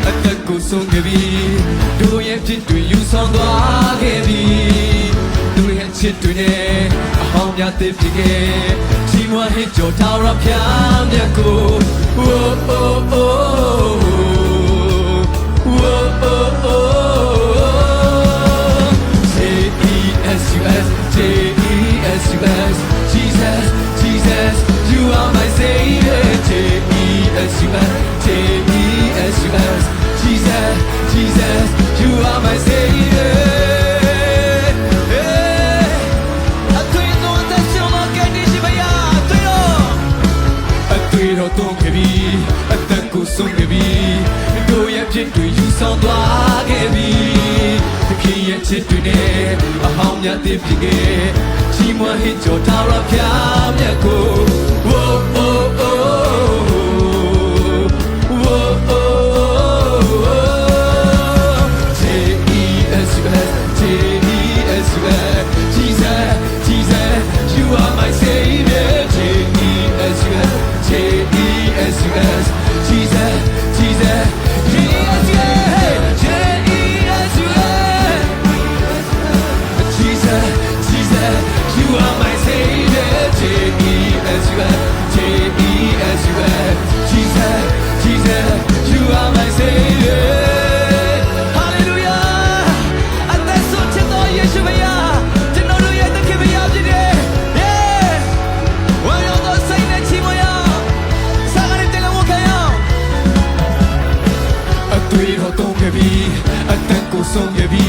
အသက်ကိုဆုံးခဲ့ပြီတို့ရဲ့ဖြစ်တွေယူဆောင်သွားခဲ့ပြီတို့ရဲ့ချစ်တွေနဲ့အဟောင်းများသိဖြစ်ခဲ့ချီးမွမ်းဟစ်ကြော်ထားရဖျားမြတ်ကို oh oh oh Jesus, Jesus, you are my savior. J-E-S-U-S, J-E-S-U-S, Jesus, Jesus, you are my savior. A tuoi non te sono che dici vai a tuoi no ton che vi, a te son che vi, do ya piet tu you son doa che vi. The king ya chit tu ne, a hong ya te pige. ချီးမွမ်းဟစ်ကြော်ထားရဖျားမြတ်ကို oh oh oh oh oh J-E-S-U-S J-E-S-U-S Jesus Jesus you are my savior J-E-S-U-S J-E-S-U-S Jesus Jesus You are my savior, J-E-S-U-S, J-E-S-U-S, Jesus, Jesus, you are my savior. Hallelujah. Adesso c'è noi Yeshua, c'è noi yete che vi abide. Yeah. Voglio do sei ne chimoya. Sagare te la mukaya. Atui ro tong ke bi, atten ko song ke bi.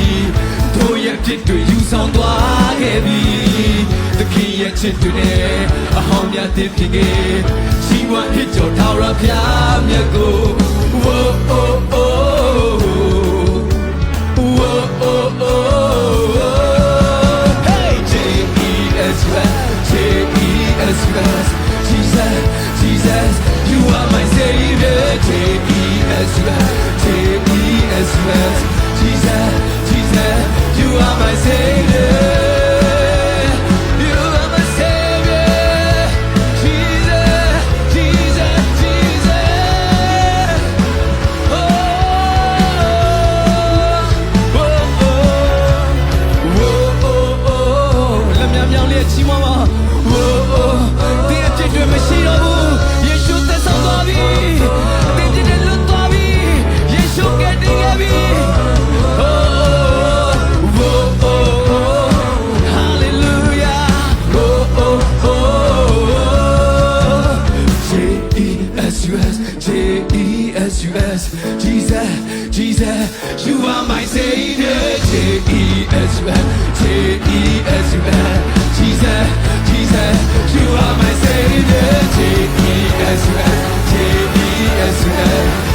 တို့ရဲ့ဖြစ်တွေယူဆောင်သွားခဲ့ပြီသခင်ရဲ့ချစ်တွေနဲ့အဟောင်းများတည်ဖြစ်ခဲ့ချီးမွမ်းဖြစ်ကြော်ထားရဖျားမြတ်ကို oh oh oh oh oh oh hey J-E-S-U-S J-E-S-U-S Jesus Jesus you are my savior J-E-S-U-S J-E-S-U-S Jesus Jesus you are my savior you are my savior Jesus Jesus Jesus oh oh oh oh oh လက်များမြောင်လေးချီးမွမ်းပါ oh oh တင်းအဖြစ်တွေမရှိတော့ဘူးယေရှုသက်ဆောင်သွားပြီတင်းကျတဲ့လွတ်သွားပြီယေရှုကတည်ခဲ့ပြီ J-E-S-U-S, Jesus, Jesus, you are my savior. J-E-S-U-S, J-E-S-U-S, Jesus, Jesus, you are my savior. J-E-S-U-S, J-E-S-U-S.